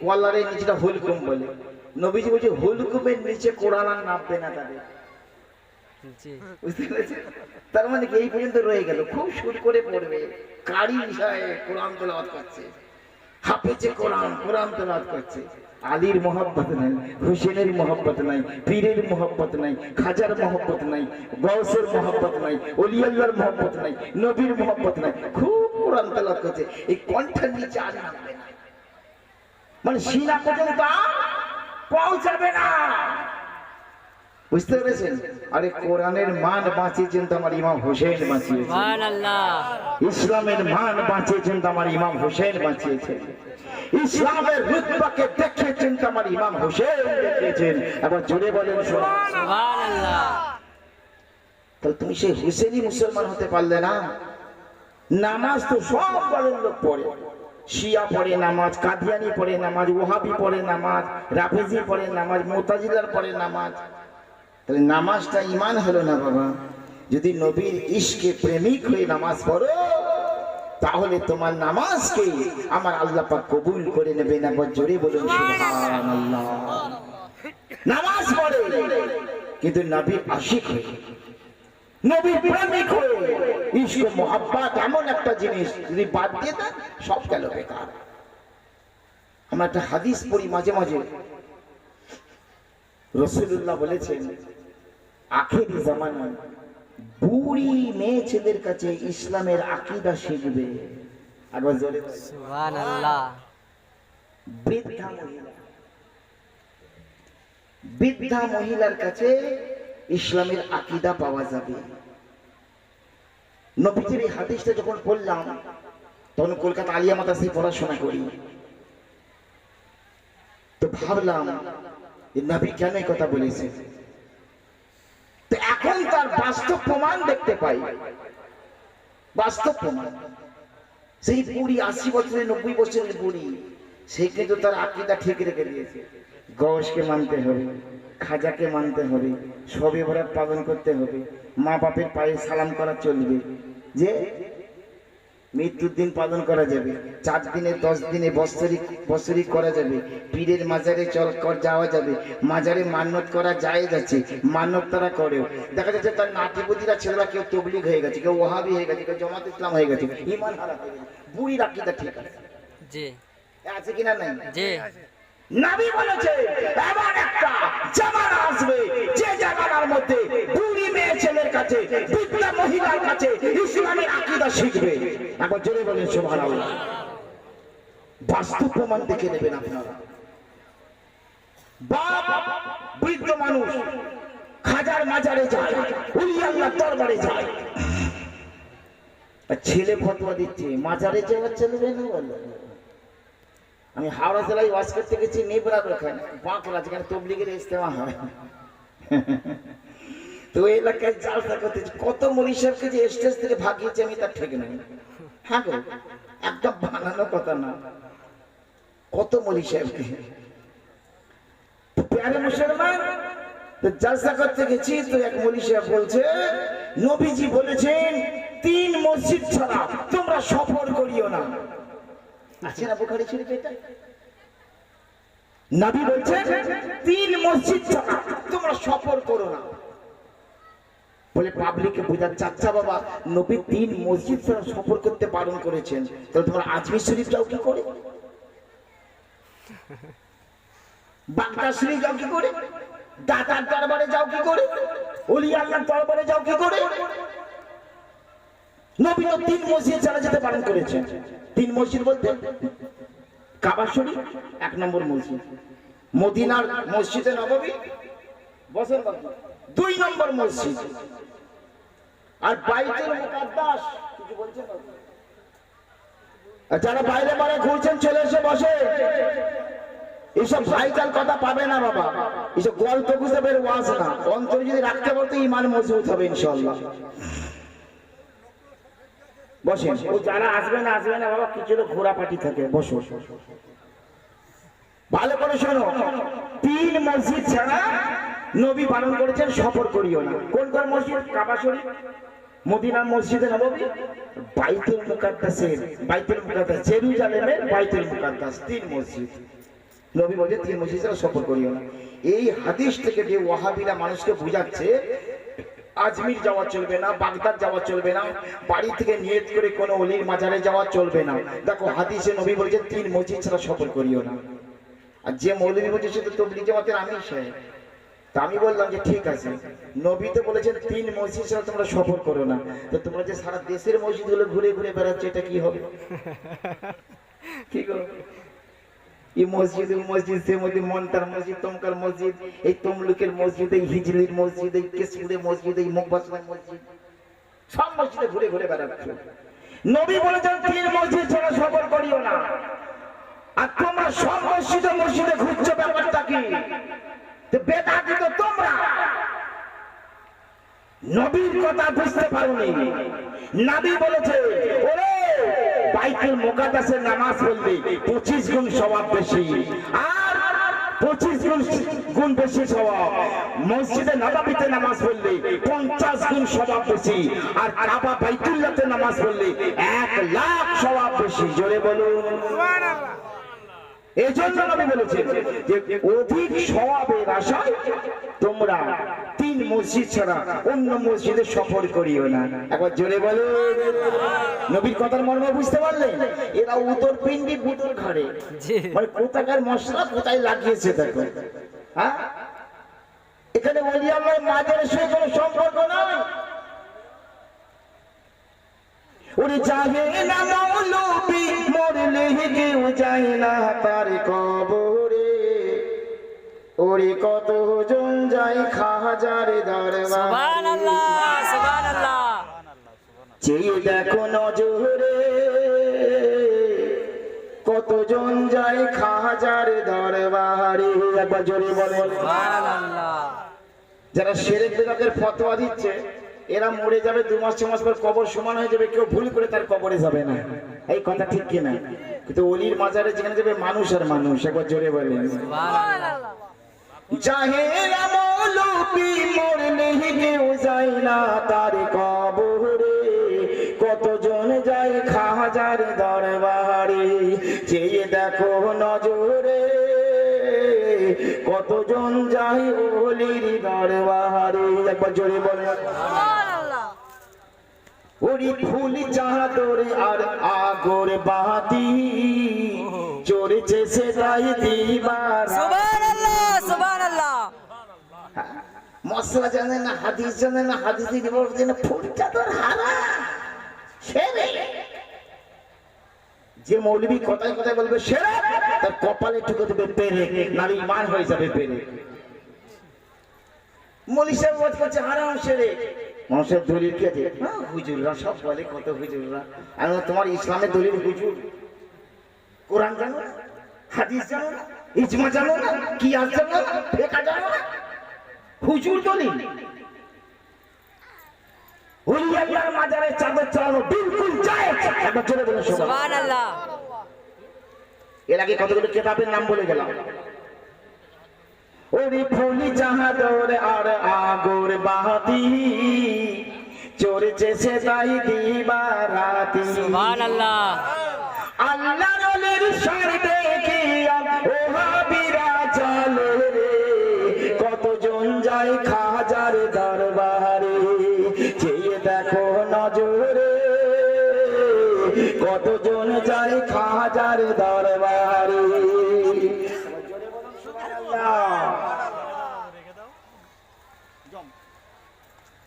গলারের নিচেটা হুলকুম বলে, নবীজি বলছে হুলকুমের নিচে কোরআন আর নামবে না তাদের। জি বুঝতে পেরেছেন? তার মানে কি এই পর্যন্ত রয়ে গেল, খুব সুর করে পড়বে, কারি বিষয়ে কোরআন তেলাওয়াত করছে, হাফেজে কোরআন, কোরআন তেলাওয়াত করছে। আলীর মহব্বত নাই, হুসেনের মহব্বত নাই, পীরের মহব্বত নাই, খাজার মহব্বত নাই, গৌসের মহব্বত নাই, ওলি আল্লাহর মহব্বত নাই, নবীর মহব্বত নাই, খুব কোরআন তেলাওয়াত করছে, এই কণ্ঠের নিচে আর নামবে না, মানে সিনা পর্যন্ত পৌঁছাবে না। বুঝতে পেরেছেন? আরে কোরআনের মান বাঁচিয়েছেন তো আমার ইমাম হোসেন বাঁচিয়েছেন, সুবহানাল্লাহ। ইসলামের মান বাঁচিয়েছেন তো আমার ইমাম হোসেন বাঁচিয়েছেন, ইসলামের রুতবাকে দেখিয়েছেন তো আমার ইমাম হোসেন দেখিয়েছেন। আবার জোরে বলেন সুবহানাল্লাহ। তাহলে তুমি সেই হুসেনি মুসলমান হতে পারলে না? নামাজ তো সব দলের লোক পড়ে, শিয়া পড়ে নামাজ, কাদিয়ানি পড়ে নামাজ, ওহাবি পড়ে নামাজ, রাফেজি পড়ে নামাজ, মুতাজিলার পড়ে নামাজ। তাহলে নামাজটা ঈমান হলো না বাবা। যদি নবীর ইশকে প্রেমিক হয়ে নামাজ পড়ো, তাহলে তোমার নামাজকে আমার আল্লাহ পাক কবুল করে নেবেন। একবার জোরে বলুন সুবহানাল্লাহ। নামাজ পড়ে কিন্তু নবীর আশিক হয়ে, নবীর প্রেমিক হয়ে, ইশক মোহাব্বত এমন একটা জিনিস যদি বাদ দিয়ে দেন, সব গেল বেকার। আমরা একটা হাদিস পড়ি মাঝে মাঝে, রাসূলুল্লাহ বলেছেন আখিরি জামানায় বুড়ি মেয়ে ছেলের কাছে ইসলামের আকীদা শিখবে। একবার জোরে বলুন সুবহানাল্লাহ। বৃদ্ধা মহিলা, বৃদ্ধা মহিলার কাছে ইসলামের আকীদা পাওয়া যাবে। নবীজির এই হাদিসটা যখন পড়লাম, তখন কলকাতা আলিয়া মাদ্রাসায় পড়াশোনা করি, তো ভাবলাম যে নবী কেন এই কথা বলেছে। তো এখন তার বাস্তব প্রমাণ দেখতে পাই, বাস্তব প্রমাণ। সেই বুড়ি 80 বছরের 90 বছরের বুড়ি, সে কিন্তু তার আকীদা ঠিক রেখে দিয়েছে। গৌসকে মানতে হবে, খাজাকে মানতে হবে, শবে বরাত পালন করতে হবে, মা বাপের পায়ে সালাম করা চলবে, যে মৃত্যুর দিন পালন করা যাবে, 4 দিনে 10 দিনে বৎসরিক করা যাবে, পীরের মাজারে যাওয়া যাবে, মাজারে মান্নত করা যায় যাচ্ছে, মান্নত তারা করেও। দেখা যাচ্ছে তার নাতিপুতিরা ছেলেরা কেউ তবলিগ হয়ে গেছে, কেউ ওহাবি হয়ে গেছে, কেউ জামাত ইসলাম হয়ে গেছে, ঈমান হারা হয়ে গেছে। বুড়ির আকীদা ঠিক আছে, জি আছে কিনা নাই? জি নবী বলেছে এমন একটা জামানা আসবে, যে জামানার মধ্যে বুড়ি মেয়ে ছেলের কাছে, বৃদ্ধা মহিলার কাছে ইসলামের আকীদা শিখবে। একবার জোরে বলেন সুবহানাল্লাহ। বাস্তব প্রমাণ দেখে নেবেন আপনারা। বাপ বৃদ্ধ মানুষ খাজার মাজারে যায়, ওলি আল্লাহর দরবারে যায়, আর ছেলে ফতোয়া দিচ্ছে মাজারে যাওয়া চলবে না বলে। আমি হাওড়া জেলায় ওয়াজ করতে গেছি, নেবরার ওখানে বাঁকুড়া, যেখানে তবলিগের ইজতেমা হয়, তো ওই এলাকায় জালসা করতে কত মৌলভী সাহেবকে যে স্টেজ থেকে ভাগিয়েছে আমি তার ঠিক নাই। হ্যাঁ গো, একদম বানানো কথা না, কত মৌলভী সাহেবকে। প্যারে মুসলমান, তো জালসা করতে গেছি, তো এক মৌলভী সাহেব বলছে নবীজি বলেছেন 3 মসজিদ ছাড়া তোমরা সফর করিও না। আছে না বুখারী শরীফে এটা? নবী বলছেন 3 মসজিদ ছাড়া তোমরা সফর করো না। বলে পাবলিককে বোঝাচ্ছে, আচ্ছা বাবা নবী 3 মসজিদ ছাড়া সফর করতে বারণ করেছেন, তাহলে তোমরা আজমির শরীফ যাও কি করে? বাগদাদ শরীফ যাও কি করে? দাতার দরবারে যাও কি করে? ওলি আল্লাহর দরবারে যাও কি করে? নবী তো 3 মসজিদ ছাড়া যেতে বারণ করেছেন। 3 মসজিদ বলতে কাবা শরীফ 1 নম্বর মসজিদ, মদিনার মসজিদে নববী বসেন 2 নম্বর মসজিদ, আর বাইতুল মুকাদ্দাস। কিছু বলছেন? আর যারা বাইরে বাইরে ঘুরছেন চলে এসে বসে, এইসব ভাইটাল কথা পাবে না বাবা, এইসব গল্প গুজবের ওয়াজ না। অন্তরে যদি রাখতে পারতো ঈমান মজবুত হবে ইনশাআল্লাহ। বসেন, ও যারা আসবে না বাবা, কিছু ঘোরা পাটি থাকে, বসো। ভালো করে শোনো, 3 মসজিদ ছাড়া নবী পালন করেছেন সফর করিও না। কোন কোন মসজিদ? কাবা শরীফ, মদিনার মসজিদে নববী, বাইতুল মুকাদ্দাসের, বাইতুল মুকাদ্দাস জেরুজালেমের বাইতুল মুকাদ্দাস, 3 মসজিদ। নবী বলে 3 মসজিদ ছাড়া সফর করিও না। এই হাদিস থেকে যে ওয়াহাবিরা মানুষকে বুঝাচ্ছে আজমির যাওয়া চলবে না, বাগদাদ যাওয়া চলবে না, বাড়ি থেকে নিয়ত করে কোনো ওলির মাজারে যাওয়া চলবে না। দেখো হাদিসে নবী বলেছে 3 মসজিদ ছাড়া সফর করিও না। আর যে মৌলবী বলছে সে তো তবলিগ জামাতের আমির সাহেব। তা আমি বললাম যে ঠিক আছে, নবী তো বলেছেন 3 মসজিদ ছাড়া তোমরা সফর করো না, তো তোমরা যে সারা দেশের মসজিদগুলো ঘুরে ঘুরে বেড়াচ্ছ এটা কি হবে? কি করো? এই মসজিদ, ওই মসজিদ, সে মসজিদ, মন্তার মসজিদ, তমকার মসজিদ, এই তমলুকের মসজিদ, এই হিজলির মসজিদ, এই কেশপুরের মসজিদ, এই মুকবাসনের মসজিদ, সব মসজিদে ঘুরে ঘুরে বেড়াচ্ছ। নবী বলেছেন 3 মসজিদ ছাড়া সফর করিও না। আর তোমরা সব মসজিদে মসজিদে ঘুরছো, ব্যাপারটা কি? বেদাতি তো তোমরা। নবীর কথা বুঝতে পারোনি। নবী বলেছে ওরে বাইতুল মুকাদ্দাসের নামাজ পড়লে 25 গুণ সওয়াব বেশি, আর 25 গুণ বেশি সওয়াব। মসজিদে নববীতে নামাজ পড়লে 50 গুণ সওয়াব বেশি, আর কাবা বাইতুল্লাহতে নামাজ পড়লে 1 লাখ সওয়াব বেশি। জোরে বলুন সুবহানাল্লাহ। এই জন্য নবী বলেছেন যে অধিক সওয়াবের আশায় তোমরা 3 মসজিদ ছাড়া অন্য মসজিদে সফর করিও না। একবার জোরে বলো। নবীর কথার মর্ম বুঝতে পারলেন? এরা উত্তর পিন্ডি বুতর ঘরে, জি মানে কোথাকার মশলা কোথায় লাগিয়েছে দেখো। হ্যাঁ, এখানে ওলি আল্লাহ মাজারের সঙ্গে কোনো সম্পর্ক নাই। ওরে যাবে না মৌলবি মরলে কেউ যায় না তার কবরে, ওরে কতজন যায় খাজার দরবারে। সুবহানাল্লাহ সুবহানাল্লাহ। চেয়ে দেখো নজরে কতজন যায় খাজার দরবারে। একবার জোরে বলেন সুবহানাল্লাহ। যারা শিরক বিদআতের ফতোয়া দিচ্ছে এরা মরে যাবে 2 মাস 6 মাস পর, কবর সমান হয়ে যাবে, কেউ ভুল করে তার কবরে যাবে না। এই কথা ঠিক কিনা? কিন্তু ওলির মাজারে যেখানে যাবে মানুষ আর মানুষ। একবার জোরে বলেন সুবহানাল্লাহ। জাহেরা মৌলবি মরলে কেউ যায় না তার কবরে, কতজন যায় খাজার দরবারে। চেয়ে দেখো নজরে কতজন যায় ওলির দরবারে। একবার জোরে বলেন সুবহানাল্লাহ। ওরি ফুল চাদরে আর আগর বাতি চড়েছে সেটাই দিবার। সুবহানাল্লাহ সুবহানাল্লাহ। মশলা জানে না, হাদিস জানে না, হাদিস জানে ফুল চাদর হারা সেরে। যে মৌলবী কথায় কথায় বলবে সেরে, তার কপালে ঠুকে দেবে পেরে, নারী মান হয়ে যাবে পেরে। মৌলী সাহেব বলতে করছে হারাম সেরে। মানুষের দলিল কি আছে? হুজুররা সব বলে, কত হুজুররা। আমি তোমার ইসলামের দলিল হুজুর? কোরআন জানো না, হাদিস জানো না, ইজমা জানো না, কিয়াস জানো না, ফিকহ জানো না, হুজুর দলিল? ওলি আল্লাহর মাজারে চাদর চালানো বিলকুল জায়েজ। একবার জোরে বলুন সুবহানাল্লাহ। এর আগে কতগুলো কিতাবের নাম বলে গেলাম। ওরে ফুলি চাদর আর আগর বাতি চড়েছে সেটাই দিবারাতি। সুবহানাল্লাহ। আল্লাহর ওলির শান দেখিয়া ওহাবিরা চলে রে, কতজন যায় খাজার দরবারে। চেয়ে দেখো নজরে কতজন যায় খাজার দরবারে।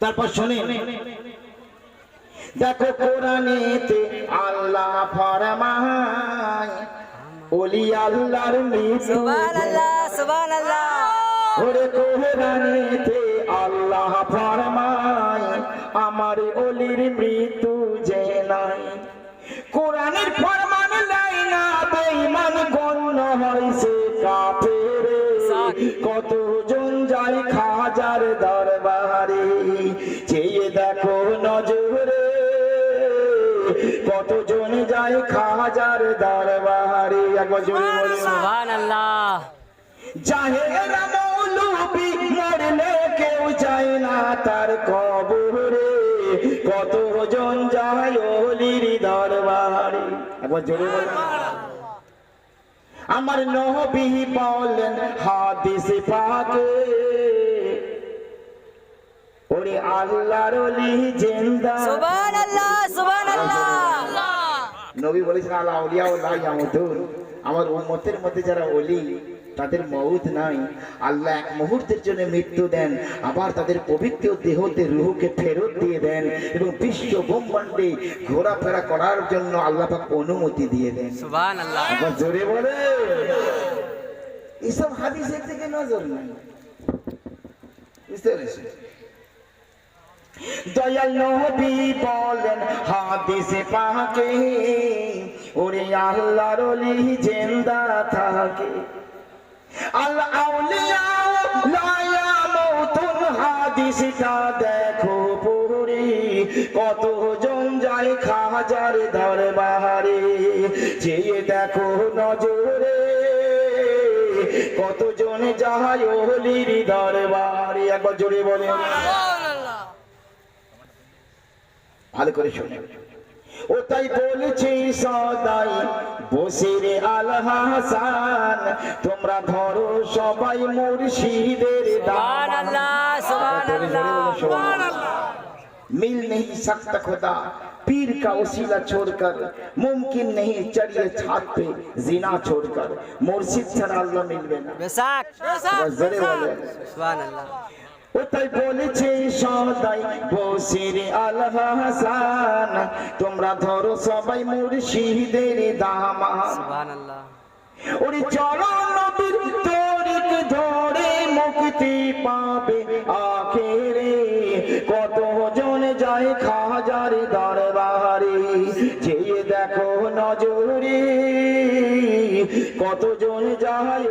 তারপর শুনে দেখো কোরআনেতে আল্লাহ ফরমায় ওলি আল্লাহর মৃত্যু। সুবহানাল্লাহ সুবহানাল্লাহ। ওরে কোরআনেতে আল্লাহ ফরমায় আমার ওলির মৃত্যু যে নাই। কোরআনের ফরমান নাই না বেঈমান গণ্য হইছে কাফের। কতজন যায় খাজার দরবারে। চেয়ে দেখো নজরে কতজন যায় খাজার দরবারে। একবার জোরে বলে সুবহানাল্লাহ জাহেরা মৌলবি মরলে কেউ যায় না তার কবরে, কতজন যায় ওলির দরবারে। একবার জোরে বলে আমার নবী বলেন হাদিসে পাকে, ওরে আল্লাহর ওলি জিন্দা। সুবহানাল্লাহ সুবহানাল্লাহ নবী বলেছেন আল্লাহ আউলিয়া ও লা ইয়ামুতুন, আমার উম্মতের মধ্যে যারা ওলি তাদের মউত নাই, আল্লাহ এক মুহূর্তের জন্য মৃত্যু দেন, আবার তাদের পবিত্র দেহতে রূহকে ফেরত দিয়ে দেন এবং বিশ্ব ব্রহ্মাণ্ডে ঘোরাফেরা করার জন্য আল্লাহ পাক অনুমতি দিয়ে দেন। সুবহানাল্লাহ আবার জোরে বলে এসব হাদিসের থেকে নজর নাই, বুঝতে পেরেছেন? দয়াল নবী বলেন হাদিসে পাকে, ওরে আল্লাহর ওলি জিন্দা থাকে, আল আউলিয়া লা ইয়ামুতুন হাদিসটা দেখো পড়ে, কতজন যায় খাজার দরবারে, চেয়ে দেখো নজরে কতজন যায় ওলির দরবারে। একবার জোরে বলে ভালো করে শুনে। ও তাই বলছি সদাই বসিরে আল হাসান, তোমরা ধরো সবাই মুর্শিদের সুবহানাল্লাহ সুবহানাল্লাহ मिल नहीं सकता खुदा पीर का वसीला छोड़कर, मुमकिन नहीं चढ़िए छात पे जिना छोड़कर, मुर्शिद छड़ा अल्लाह मिलবে না। বেশক জোরে বলে সুবহানাল্লাহ ও তাই বলেছে সদাই বসিরে আল হাসান, তোমরা ধরো সবাই মুর্শিদের দামান। সুবহানাল্লাহ ওরে চলো নবীর তরিক ধরে মুক্তি পাবে আখেরে, কতজন যায় খাজার দরবারে, চেয়ে দেখো নজরে কতজন যায়